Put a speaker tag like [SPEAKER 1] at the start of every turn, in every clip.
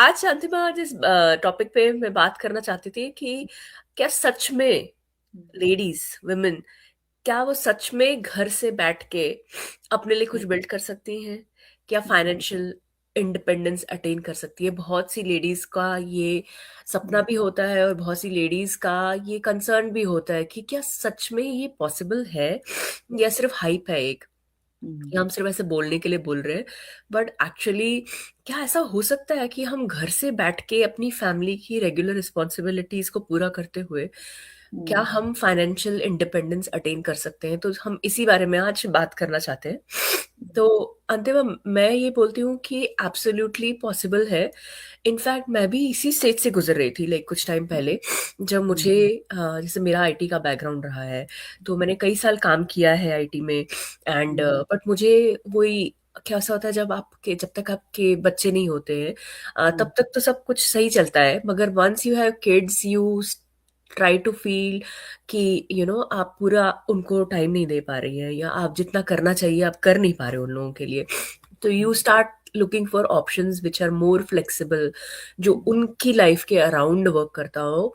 [SPEAKER 1] आज अंतिमा जिस टॉपिक पे मैं बात करना चाहती थी कि क्या सच में
[SPEAKER 2] हुँ,
[SPEAKER 1] लेडीज वुमेन क्या वो सच में घर से बैठ के अपने लिए
[SPEAKER 2] हुँ,
[SPEAKER 1] कुछ बिल्ड कर सकती हैं? क्या
[SPEAKER 2] हुँ,
[SPEAKER 1] फाइनेंशियल इंडिपेंडेंस अटेन कर सकती है? बहुत सी लेडीज का ये सपना
[SPEAKER 2] हुँ,
[SPEAKER 1] भी होता है और बहुत सी लेडीज का ये कंसर्न भी होता है कि क्या सच में ये पॉसिबल है या
[SPEAKER 2] यस।
[SPEAKER 1] सिर्फ हाइप है एक,
[SPEAKER 2] हुँ,
[SPEAKER 1] कि हम सिर्फ ऐसे बोलने के लिए बोल रहे हैं। बट एक्चुअली क्या ऐसा हो सकता है कि हम घर से बैठ के अपनी फैमिली की रेगुलर रिस्पॉन्सिबिलिटीज को पूरा करते हुए क्या
[SPEAKER 2] हुँ,
[SPEAKER 1] हम फाइनेंशियल इंडिपेंडेंस अटेन कर सकते हैं? तो हम इसी बारे में आज बात करना चाहते हैं। तो अंतिम मैं ये बोलती हूँ कि एब्सोल्युटली पॉसिबल है। इनफैक्ट मैं भी इसी स्टेज से गुजर रही थी लाइक कुछ टाइम पहले, जब
[SPEAKER 2] हुँ,
[SPEAKER 1] मुझे जैसे मेरा आईटी का बैकग्राउंड रहा है, तो मैंने कई साल काम किया है आईटी में। एंड
[SPEAKER 2] हुँ,
[SPEAKER 1] बट मुझे वही, क्या ऐसा होता है जब तक आपके बच्चे नहीं होते हैं
[SPEAKER 2] हुँ,
[SPEAKER 1] तब तक तो सब कुछ सही चलता है, मगर once you have kids you try to feel कि आप पूरा उनको टाइम नहीं दे पा रही हैं, या आप जितना करना चाहिए आप कर नहीं पा रहे हो उन लोगों के लिए। तो
[SPEAKER 2] hmm,
[SPEAKER 1] you start looking for options which are more flexible, जो
[SPEAKER 2] हुँ,
[SPEAKER 1] उनकी लाइफ के अराउंड वर्क करता हो,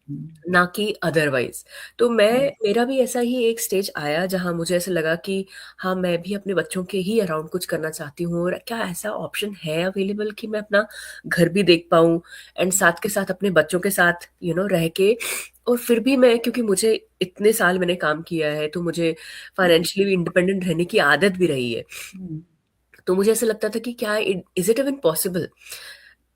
[SPEAKER 2] हुँ,
[SPEAKER 1] ना कि अदरवाइज। तो मैं
[SPEAKER 2] हुँ,
[SPEAKER 1] मेरा भी ऐसा ही एक स्टेज आया जहां मुझे ऐसा लगा कि हाँ, मैं भी अपने बच्चों के ही अराउंड कुछ करना चाहती हूँ, और क्या ऐसा ऑप्शन है अवेलेबल कि मैं अपना घर भी देख पाऊँ एंड साथ के साथ अपने बच्चों के साथ रह के। और फिर भी मैं, क्योंकि मुझे इतने साल मैंने काम किया है तो मुझे फाइनेंशियली इंडिपेंडेंट रहने की आदत भी रही है।
[SPEAKER 2] हुँ,
[SPEAKER 1] तो मुझे ऐसा लगता था कि क्या इज इट इवन पॉसिबल?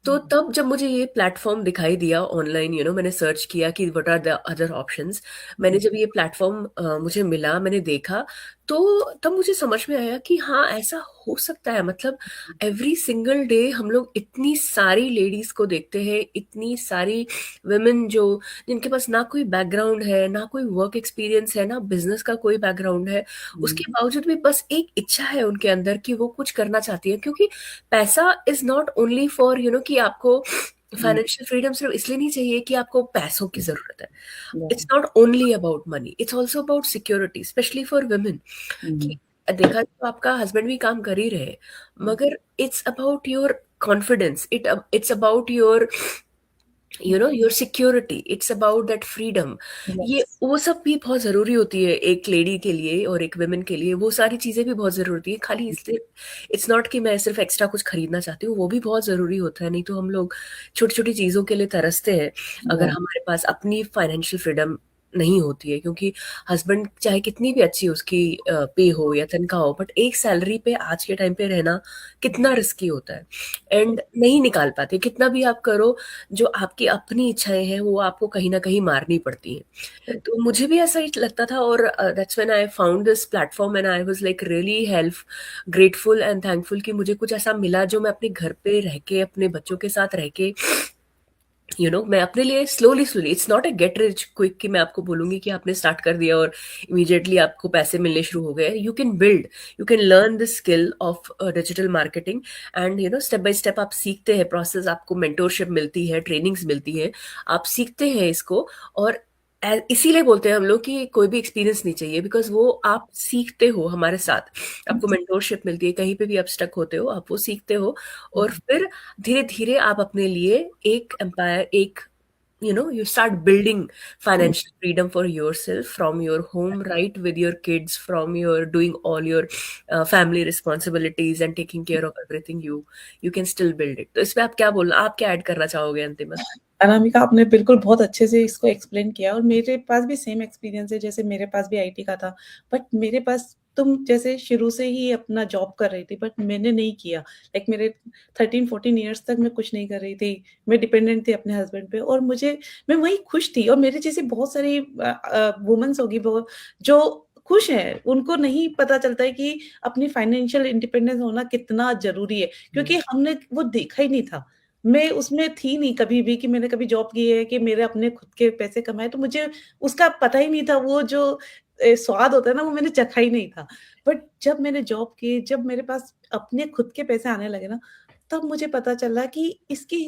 [SPEAKER 1] तो
[SPEAKER 2] हुँ,
[SPEAKER 1] तब जब मुझे ये प्लेटफॉर्म दिखाई दिया ऑनलाइन, मैंने सर्च किया कि what are the other options. मैंने
[SPEAKER 2] हुँ,
[SPEAKER 1] जब ये प्लेटफॉर्म मुझे मिला, मैंने देखा, तो तब मुझे समझ में आया कि हाँ, ऐसा हो सकता है। मतलब एवरी सिंगल डे हम लोग इतनी सारी लेडीज को देखते हैं, इतनी सारी वुमेन जो जिनके पास ना कोई बैकग्राउंड है, ना कोई वर्क एक्सपीरियंस है, ना बिजनेस का कोई बैकग्राउंड है,
[SPEAKER 2] हुँ,
[SPEAKER 1] उसके बावजूद भी बस एक इच्छा है उनके अंदर कि वो कुछ करना चाहती है। क्योंकि पैसा इज नॉट ओनली फॉर कि आपको
[SPEAKER 2] हुँ,
[SPEAKER 1] फाइनेंशियल फ्रीडम सिर्फ इसलिए नहीं चाहिए कि आपको पैसों की जरूरत है। इट्स
[SPEAKER 2] या,
[SPEAKER 1] not only about money, it's also about security, specially for women. कि
[SPEAKER 2] हुँ,
[SPEAKER 1] देखा तो आपका हस्बैंड भी काम कर ही रहे,
[SPEAKER 2] हुँ,
[SPEAKER 1] मगर it's about your confidence, it's about your your security, it's about that freedom. ये
[SPEAKER 2] यस,
[SPEAKER 1] वो सब भी बहुत जरूरी होती है एक लेडी के लिए और एक वुमेन के लिए। वो सारी चीजें भी बहुत जरूरी होती है, खाली इसलिए इट्स नॉट कि मैं सिर्फ एक्स्ट्रा कुछ खरीदना चाहती हूँ, वो भी बहुत जरूरी होता है। नहीं तो हम लोग छोटी छोटी चीजों के लिए तरसते हैं अगर
[SPEAKER 2] या,
[SPEAKER 1] हमारे पास अपनी फाइनेंशियल फ्रीडम नहीं होती है। क्योंकि हस्बैंड चाहे कितनी भी अच्छी उसकी पे हो या तनख्वाह हो, बट एक सैलरी पे आज के टाइम पे रहना कितना रिस्की होता है, एंड नहीं निकाल पाते कितना भी आप करो। जो आपकी अपनी इच्छाएं हैं वो आपको कहीं ना कहीं मारनी पड़ती हैं। तो मुझे भी ऐसा ही लगता था, और that's when I found this platform and I was like really help grateful and thankful कि मुझे कुछ ऐसा मिला जो मैं अपने घर पे रह के अपने बच्चों के साथ रह के मैं अपने लिए slowly slowly, it's not a get rich quick कि मैं आपको बोलूंगी कि आपने स्टार्ट कर दिया और इमीडिएटली आपको पैसे मिलने शुरू हो गए। You can build, you can learn the skill of digital marketing, and step by step आप सीखते हैं प्रोसेस, आपको मेंटोरशिप मिलती है, ट्रेनिंग्स मिलती है, आप सीखते हैं इसको। और इसीलिए बोलते हैं हम लोग कि कोई भी एक्सपीरियंस नहीं चाहिए, बिकॉज वो आप सीखते हो हमारे साथ, आपको मेंटोरशिप मिलती है, कहीं पे भी आप स्टक होते हो आप वो सीखते हो। और फिर धीरे धीरे आप अपने लिए एक एम्पायर, एक you start building financial freedom for yourself from your home, right, with your kids, from your doing all your family responsibilities and taking care of everything, you can still build it। तो इसमें आप क्या बोलना, आप क्या add करना चाहोगे अंतिमा?
[SPEAKER 2] अनामिका आपने बिल्कुल बहुत अच्छे से इसको एक्सप्लेन किया और मेरे पास भी सेम एक्सपीरियंस है, जैसे मेरे पास भी आईटी का था। बट मेरे पास तुम जैसे शुरू से ही अपना जॉब कर रही थी, बट मैंने नहीं किया। लाइक मेरे 13-14 इयर्स तक मैं कुछ नहीं कर रही थी। मैं डिपेंडेंट थी अपने हस्बैंड पे और मैं वहीं खुश थी और मेरे जैसी बहुत सारी वुमेन्स होगी वो जो खुश हैं। उनको नहीं पता चलता है कि अपनी फाइनेंशियल इंडिपेंडेंस होना कितना ज़रूरी है, क्योंकि हमने वो देखा ही नहीं था। मैं उसमें थी नहीं कभी भी कि मैंने कभी जॉब की है कि मेरे अपने खुद के पैसे कमाए, तो मुझे उसका पता ही नहीं था। वो जो स्वाद होता है ना, वो मैंने चखा ही नहीं था। बट जब मैंने जॉब की, जब मेरे पास अपने खुद के पैसे आने लगे ना, तब मुझे पता चला कि इसकी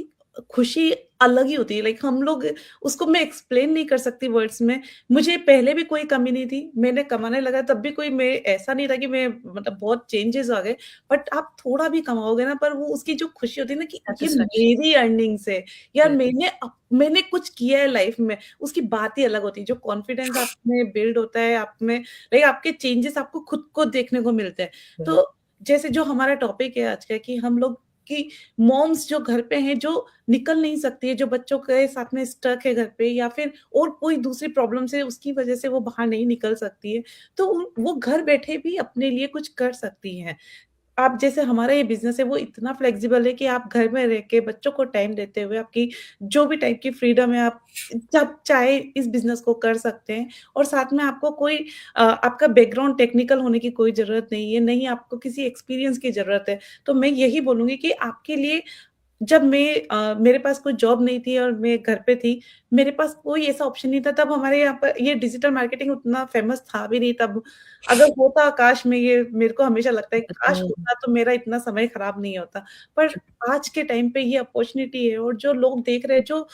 [SPEAKER 2] खुशी अलग ही होती है, लाइक हम लोग उसको मैं एक्सप्लेन नहीं कर सकती वर्ड्स में। मुझे पहले भी कोई कमी नहीं थी, मैंने कमाने लगा तब भी कोई मैं ऐसा नहीं था कि मैं मतलब बहुत चेंजेस आ गए। बट आप थोड़ा भी कमाओगे ना, पर वो उसकी जो खुशी होती है ना कि ये
[SPEAKER 1] सैटिस्फैक्शन।
[SPEAKER 2] मेरी अर्निंग्स है, यार
[SPEAKER 1] या
[SPEAKER 2] मैंने कुछ किया है लाइफ में, उसकी बात ही अलग होती है। जो कॉन्फिडेंस आप में बिल्ड होता है, आप में लाइक आपके चेंजेस आपको खुद को देखने को मिलते हैं।
[SPEAKER 1] हुँ,
[SPEAKER 2] तो जैसे जो हमारा टॉपिक है आज का, कि हम लोग की मॉम्स जो घर पे हैं, जो निकल नहीं सकती है, जो बच्चों के साथ में स्टक है घर पे, या फिर और कोई दूसरी प्रॉब्लम से उसकी वजह से वो बाहर नहीं निकल सकती है, तो वो घर बैठे भी अपने लिए कुछ कर सकती हैं। आप जैसे हमारा ये बिज़नेस है, वो इतना फ्लेक्सिबल है कि आप घर में रह के बच्चों को टाइम देते हुए, आपकी जो भी टाइप की फ्रीडम है, आप जब चाहे इस बिज़नेस को कर सकते हैं। और साथ में आपको कोई आपका बैकग्राउंड टेक्निकल होने की कोई ज़रूरत नहीं है, नहीं आपको किसी एक्सपीरियंस की ज़रूरत है। तो मैं यही बोलूँगी कि आपके लिए, जब मेरे पास कोई जॉब नहीं थी और मैं घर पे थी, मेरे पास कोई ऐसा ऑप्शन नहीं था, तब हमारे यहाँ पर ये डिजिटल मार्केटिंग उतना फ़ेमस था भी नहीं तब। अगर होता, काश मैं ये मेरे को हमेशा लगता है काश
[SPEAKER 1] हाँ,
[SPEAKER 2] होता, तो मेरा इतना समय खराब नहीं होता। पर आज के टाइम पे ये अपॉर्च्युनिटी है, और जो लोग देख रहे हैं, जो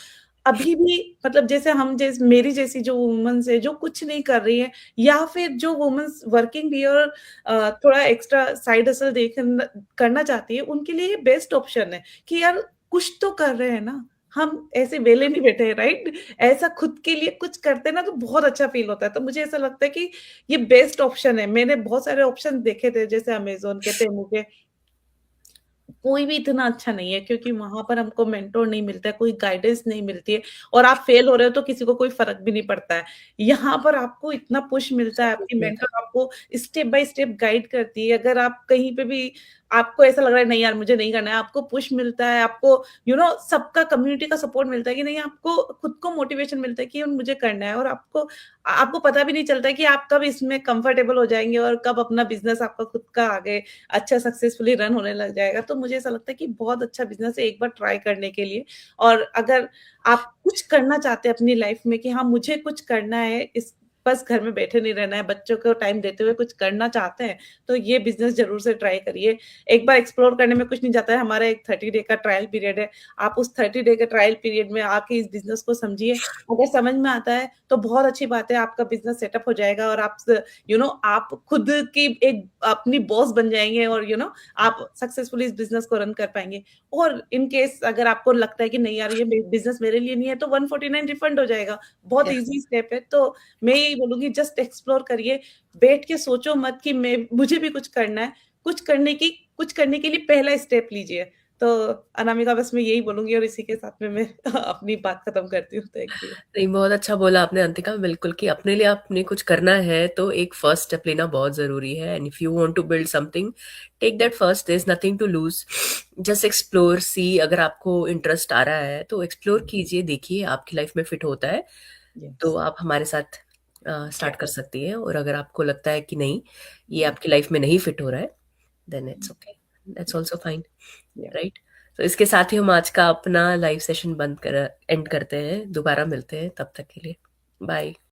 [SPEAKER 2] अभी भी मतलब जैसे हम मेरी जैसी जो वुमन्स है, जो कुछ नहीं कर रही है, या फिर जो वुमन्स वर्किंग भी है और थोड़ा एक्स्ट्रा साइड हसल करना चाहती है, उनके लिए ये बेस्ट ऑप्शन है कि यार कुछ तो कर रहे हैं ना, हम ऐसे वेले नहीं बैठे हैं, राइट? ऐसा खुद के लिए कुछ करते हैं ना, तो बहुत अच्छा फ़ील होता है। तो मुझे ऐसा लगता है कि ये बेस्ट ऑप्शन है। मैंने बहुत सारे ऑप्शन देखे थे, जैसे अमेज़न के, टेमू के, कोई भी इतना अच्छा नहीं है, क्योंकि वहाँ पर हमको मेंटर नहीं मिलता है, कोई गाइडेंस नहीं मिलती है, और आप फेल हो रहे हो तो किसी को कोई फ़र्क भी नहीं पड़ता है। यहाँ पर आपको इतना पुश मिलता है,
[SPEAKER 1] सपोर्ट
[SPEAKER 2] आपकी
[SPEAKER 1] मिलता
[SPEAKER 2] मेंटर आपको स्टेप बाय स्टेप गाइड करती है। अगर आप कहीं पे भी आपको ऐसा लग रहा है नहीं यार मुझे नहीं करना है, आपको पुश मिलता है, आपको सबका कम्युनिटी का सपोर्ट मिलता है कि नहीं, आपको खुद को मोटिवेशन मिलता है कि मुझे करना है। और आपको आपको पता भी नहीं चलता है कि आप कब इसमें कंफर्टेबल हो जाएँगे और कब अपना बिज़नेस आपका खुद का आगे अच्छा सक्सेसफुली रन होने लग जाएगा। तो मुझे ऐसा लगता है कि बहुत अच्छा बिज़नेस है एक बार ट्राई करने के लिए। और अगर आप कुछ करना चाहते हैं अपनी लाइफ़ में कि हाँ, मुझे कुछ करना है, इस बस घर में बैठे नहीं रहना है, बच्चों को टाइम देते हुए कुछ करना चाहते हैं, तो ये बिज़नेस ज़रूर से ट्राई करिए। एक बार एक्सप्लोर करने में कुछ नहीं जाता है, हमारा एक 30 डे का ट्रायल पीरियड है। आप उस 30 डे के ट्रायल पीरियड में आके इस बिज़नेस को समझिए। अगर समझ में आता है, तो बहुत अच्छी बात है, आपका बिज़नेस सेटअप हो जाएगा और आप खुद की एक अपनी बॉस बन जाएँगे, और आप सक्सेसफुली इस बिज़नेस को रन कर पाएँगे। और इन केस अगर आपको लगता है कि नहीं यार ये बिज़नेस मेरे लिए नहीं है, तो 149 रिफंड हो जाएगा। बहुत
[SPEAKER 1] है।
[SPEAKER 2] ईज़ी स्टेप है। तो मैं यही बोलूँगी, जस्ट एक्सप्लोर करिए, बैठ के सोचो मत कि मैं मुझे भी कुछ करना है। कुछ करने के लिए पहला स्टेप लीजिए। तो अनामिका, बस मैं यही बोलूँगी, और इसी के साथ में मैं अपनी बात खत्म करती हूँ। Thank you.
[SPEAKER 1] नहीं, बहुत अच्छा बोला आपने अंतिका, बिल्कुल कि अपने लिए आपने कुछ करना है तो एक फर्स्ट स्टेप लेना बहुत ज़रूरी है and if you want to build something, take that first, there is nothing to lose. Just explore, see अगर आपको इंटरेस्ट आ रहा है तो एक्सप्लोर कीजिए, देखिए आपकी लाइफ में फिट होता है तो
[SPEAKER 2] यस।
[SPEAKER 1] आप हमारे साथ स्टार्ट कर सकती हैं और अगर आपको लगता है कि नहीं, ये आपकी लाइफ में नहीं फिट हो रहा है, then it's okay, that's also fine,
[SPEAKER 2] या
[SPEAKER 1] राइट? तो इसके साथ ही हम आज का अपना लाइव सेशन बंद कर एंड करते हैं, दोबारा मिलते हैं, तब तक के लिए बाय।